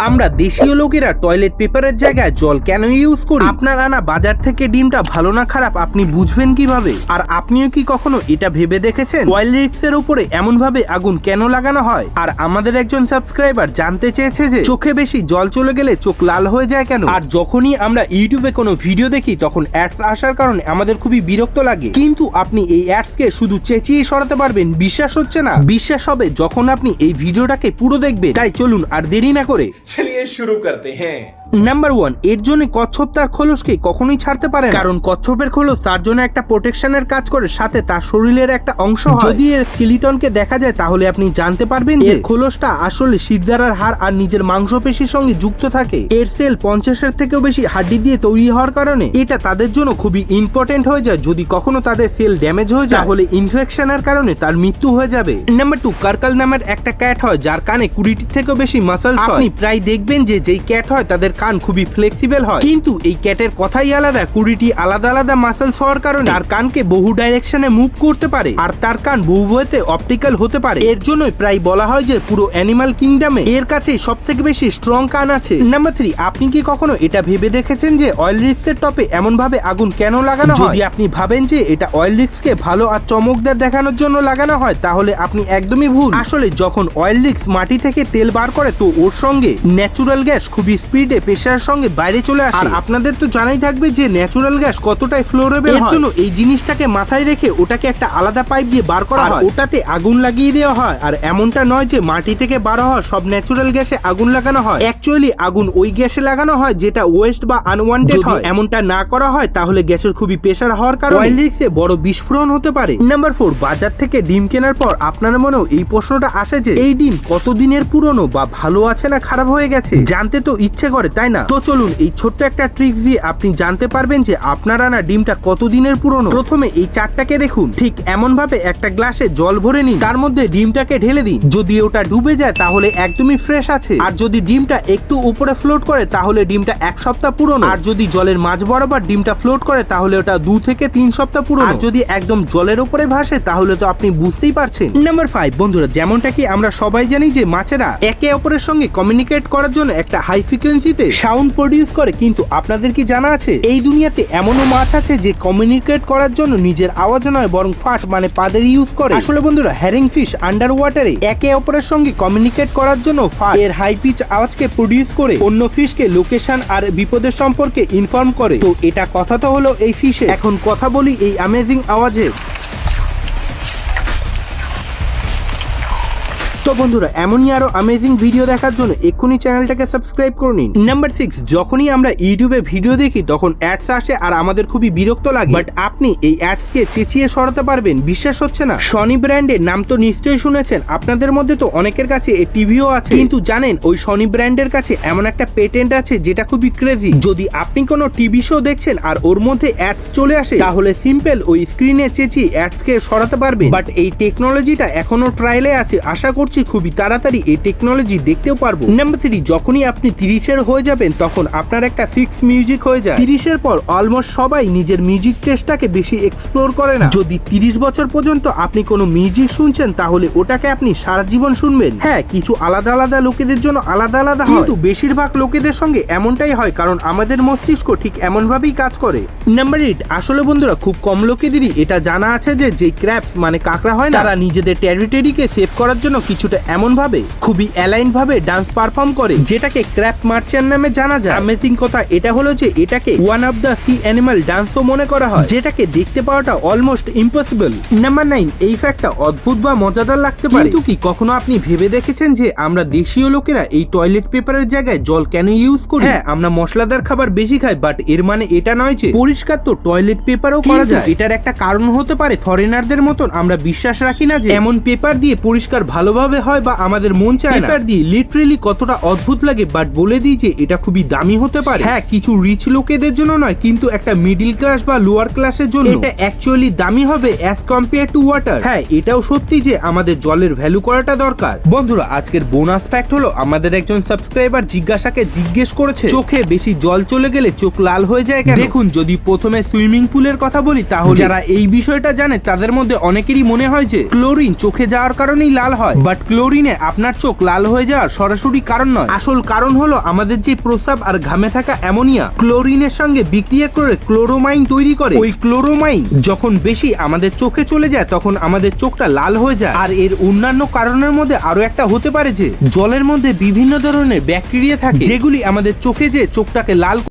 আমরা দেশীয় লোকেরা টয়লেট পেপারের জায়গায় জল কেন ইউজ করি? আপনার আনা বাজার থেকে ডিমটা ভালো না খারাপ আপনি বুঝবেন কিভাবে? আর আপনিও কি কখনো এটা ভেবে দেখেছেন ওয়াইল্ডরিক্সের উপরে এমন ভাবে আগুন কেন লাগানো হয়? আর আমাদের একজন সাবস্ক্রাইবার জানতে চেয়েছে যে চোখে বেশি জল চলে গেলে চোখ লাল হয়ে যায় কেন? আর যখনই আমরা ইউটিউবে কোনো ভিডিও দেখি তখন অ্যাডস আসার কারণে আমাদের খুবই বিরক্ত লাগে, কিন্তু আপনি এই অ্যাডসকে শুধু চেঁচিয়ে সরাতে পারবেন। বিশ্বাস হচ্ছে না? বিশ্বাস হবে যখন আপনি এই ভিডিওটাকে পুরো দেখবেন। তাই চলুন আর দেরি না করে चलिए शुरू करते हैं। নাম্বার 1, এর জন্য কচ্ছপ তার খোলসকে কখনোই ছাড়তে পারে না, কারণ কচ্ছপের খোলস তার জন্য একটা প্রোটেকশনের কাজ করে, সাথে তার শরীরের একটা অংশ হয়। যদি এর স্কেলিটনকে দেখা যায় তাহলে আপনি জানতে পারবেন যে খোলসটা আসলে শিরদাঁড়ার হাড় আর নিজের মাংসপেশির সঙ্গে যুক্ত থাকে। এর সেল 50-এর থেকেও বেশি হাড্ডি দিয়ে তৈরি হওয়ার কারণে এটা তাদের জন্য খুবই ইম্পর্টেন্ট হয়ে যায়। যদি কখনো তাদের সেল ড্যামেজ হয়ে যায় তাহলে ইনফেকশনের কারণে তার মৃত্যু হয়ে যাবে। নাম্বার 2, কারকাল নামের একটা ক্যাট হয় যার কানে 20-টির থেকেও বেশি মাসেলস হয়। আপনি প্রায় দেখবেন যে যেই ক্যাট হয় তাদের কান খুবই ফ্লেক্সিবল হয়, কিন্তু এই ক্যাটের কথাই আলাদা। 20টি আলাদা আলাদা মাসেলস হওয়ার কারণে তার কানকে বহু ডাইরেকশনে মুভ করতে পারে, আর তার কান বহু ওয়েতে অপটিক্যাল হতে পারে। এর জন্যই প্রায় বলা হয় যে পুরো অ্যানিমাল কিংডমে এর কাছে সবথেকে বেশি স্ট্রং কান আছে। নাম্বার 3, আপনি কি কখনো এটা ভেবে দেখেছেন যে অয়েল রিক্সের টপে এমন ভাবে আগুন কেন লাগানো হয়? যদি আপনি ভাবেন যে এটা অয়েল রিক্সকে ভালো আর চমকদার দেখানোর জন্য লাগানো হয় তাহলে আপনি একদমই ভুল। আসলে যখন অয়েল রিক্স মাটি থেকে তেল বার করে তো ওর সঙ্গে ন্যাচুরাল গ্যাস খুবই স্পিডে প্রেসারের সঙ্গে বাইরে চলে আসে। আর আপনাদের তো জানাই থাকবে যে ন্যাচুরাল গ্যাস কতটাই ফ্লোরেবল। এর জন্য এই জিনিসটাকে মাথায় রেখে ওটাকে একটা আলাদা পাইপ দিয়ে বার করা হয়, ওটাতে আগুন লাগিয়ে দেওয়া হয়। আর এমনটা নয় যে মাটি থেকে বার হওয়া সব ন্যাচুরাল গ্যাসে আগুন লাগানো হয়। অ্যাকচুয়ালি আগুন ওই গ্যাসে লাগানো হয় যেটা ওয়েস্ট বা আনওয়ান্টেড হয়। এমনটা না করা হয় তাহলে গ্যাসের খুবই প্রেসার হওয়ার কারণে অয়েল রিক্সে বড় বিস্ফোরণ হতে পারে। নাম্বার 4, বাজার থেকে ডিম কেনার পর আপনার মনেও এই প্রশ্নটা আসে যে এই ডিম কতদিনের পুরনো বা ভালো আছে না খারাপ হয়ে গেছে? জানতে তো ইচ্ছে করে, তাই না? তো চলুন এই ছোট্ট একটা ট্রিক দিয়ে আপনি জানতে পারবেন যে আপনার আনা ডিমটা কতদিনের পুরনো। প্রথমে এই চারটাকে দেখুন, ঠিক এমন ভাবে একটা গ্লাসে জল ভরে নিন, তার মধ্যে ডিমটাকে ঢেলে দিন। যদি ওটা ডুবে যায় তাহলে একদমই ফ্রেশ আছে, আর যদি ডিমটা একটু উপরে ফ্লোট করে তাহলে ডিমটা 1 সপ্তাহ পুরনো, আর যদি জলের মাঝ বরাবর ডিমটা ফ্লোট করে তাহলে ওটা 2 থেকে 3 সপ্তাহ পুরনো, আর যদি একদম জলের উপরে ভাসে তাহলে তো আপনি বুঝতেই পারছেন। নাম্বার 5, বন্ধুরা, যেমনটা কি আমরা সবাই জানি যে মাছেরা একে অপরের সঙ্গে কমিউনিকেট করার জন্য একটা হাই ফ্রিকোয়েন্সিতে সাউন্ড প্রডিউস করে, কিন্তু আপনাদের কি জানা আছে এই দুনিয়াতে এমনও মাছ আছে যে কমিউনিকেট করার জন্য নিজের আওয়াজ নয় বরং ফাট মানে পাদের ইউজ করে? আসলে বন্ধুরা, হ্যারিং ফিশ আন্ডার ওয়াটারে একে অপরের সঙ্গে কমিউনিকেট করার জন্য ফাট এর হাই পিচ আওয়াজকে প্রডিউস করে অন্য ফিশকে লোকেশন আর বিপদের সম্পর্কে ইনফর্ম করে। তো এটা কথা তো হলো এই ফিশে। এখন কথা বলি এই অ্যামেজিং আওয়াজের। তো বন্ধুরা, এমনই আরো অ্যামেজিং ভিডিও দেখার জন্য এক্ষুনি চ্যানেলটাকে সাবস্ক্রাইব করে নিন। নাম্বার 6, যখনই আমরা ইউটিউবে ভিডিও দেখি তখন অ্যাডস আসে আর আমাদের খুবই বিরক্ত লাগে, বাট আপনি এই অ্যাডসকে চেঁচিয়ে সরাতে পারবেন। বিশ্বাস হচ্ছে না? সনি ব্র্যান্ডের নাম তো নিশ্চয়ই শুনেছেন। আপনাদের মধ্যে তো অনেকের কাছে এই টিভিও আছে, কিন্তু জানেন ওই সনি ব্র্যান্ডের কাছে এমন একটা পেটেন্ট আছে যেটা খুবই ক্রেজি। যদি আপনি কোনো টিভি শো দেখছেন আর ওর মধ্যে অ্যাডস চলে আসে তাহলে সিম্পল ওই স্ক্রিনে চেঁচিয়ে অ্যাডসকে সরাতে পারবেন। বাট এই টেকনোলজিটা এখনো ট্রায়ালে আছে, আশা করছি খুবই তাড়াতাড়ি এই টেকনোলজি দেখতেও পারবো। নাম্বার 3, যখনই আপনি 30-এর হয়ে যাবেন তখন আপনার একটা ফিক্স মিউজিক হয়ে যায়। 30-এর পর অলমোস্ট সবাই নিজের মিউজিক টেস্টটাকে বেশি এক্সপ্লোর করে না। যদি 30 বছর পর্যন্ত আপনি কোনো মিউজিক শুনছেন তাহলে ওটাকে আপনি সারা জীবন শুনবেন। হ্যাঁ, কিছু আলাদা আলাদা লোকেদের জন্য আলাদা আলাদা, কিন্তু বেশিরভাগ লোকেদের সঙ্গে এমনটাই হয়, কারণ আমাদের মস্তিষ্ক ঠিক এমন ভাবেই কাজ করে। নাম্বার 8, আসলে বন্ধুরা খুব কম লোকেদেরই এটা জানা আছে যে ক্র্যাবস মানে কাঁকড়া হয় না, তারা নিজেদের টেরিটরিকে সেভ করার জন্য কিছুটা এমন ভাবে খুবই অ্যালাইন ভাবে ডান্স পারফর্ম করে যেটাকে ক্র্যাব মার্চেন্ট নামে জানা যায়। অ্যামেজিং কথা এটা হলো যে এটাকে one of the sea animal ডান্সও মনে করা হয়, যেটাকে দেখতে পাওয়াটা অলমোস্ট ইম্পসিবল। নাম্বার 9, এই ফ্যাক্টটা অদ্ভুত বা মজাদার লাগতে পারে, কিন্তু কি কখনো আপনি ভেবে দেখেছেন যে আমরা দেশীয় লোকেরা এই টয়লেট পেপারের জায়গায় জল কেন ইউজ করি? হ্যাঁ, আমরা মশলাদার খাবার বেশি খাই, বাট এর মানে এটা নয় যে পরিষ্কার তো টয়লেট পেপারও করা যায়। এটার একটা কারণ হতে পারে ফরেনারদের মতন আমরা বিশ্বাস রাখি না যে এমন পেপার দিয়ে পরিষ্কার ভালোভাবে হয় বা আমাদের মন চায় না। পেপার দিয়ে লিটারেলি কতটা অদ্ভুত লাগে, বাট বলে দিই যে এটা খুবই দামি হতে পারে। হ্যাঁ, কিছু রিচ লোকেদের জন্য নয়, কিন্তু একটা মিডল ক্লাস বা লোয়ার ক্লাসের জন্য এটা অ্যাকচুয়ালি দামি হবে অ্যাজ কম্পেয়ার টু ওয়াটার। হ্যাঁ, এটাও সত্যি যে আমাদের জলের ভ্যালু করাটা দরকার। বন্ধুরা, আজকের বোনাস ফ্যাক্ট হলো আমাদের একজন সাবস্ক্রাইবার জিজ্ঞাসাকে জিজ্ঞেস করেছে চোখে বেশি জল চলে গেলে চোখ লাল হয়ে যায় কেন? দেখুন, যদি প্রথমে সুইমিং পুলের কথা বলি তাহলে যারা এই বিষয়টা জানে তাদের মধ্যে অনেকেরই মনে হয় যে ক্লোরিন চোখে যাওয়ার কারণেই লাল হয়, বাট ক্লোরিনে আপনার চোখ লাল হয়ে যাওয়ার সরাসরি কারণ নয়। আসল কারণ হলো আমাদের যে প্রস্রাব আর ঘামে থাকা অ্যামোনিয়া ক্লোরিনের সঙ্গে বিক্রিয়া করে ক্লোরোমাইন তৈরি করে। ওই ক্লোরোমাইন যখন বেশি আমাদের চোখে চলে যায় তখন আমাদের চোখটা লাল হয়ে যায়। আর এর অন্যান্য কারণের মধ্যে আরো একটা হতে পারে যে জলের মধ্যে বিভিন্ন ধরনের ব্যাকটেরিয়া থাকে যেগুলি আমাদের চোখে যে চোখটাকে লাল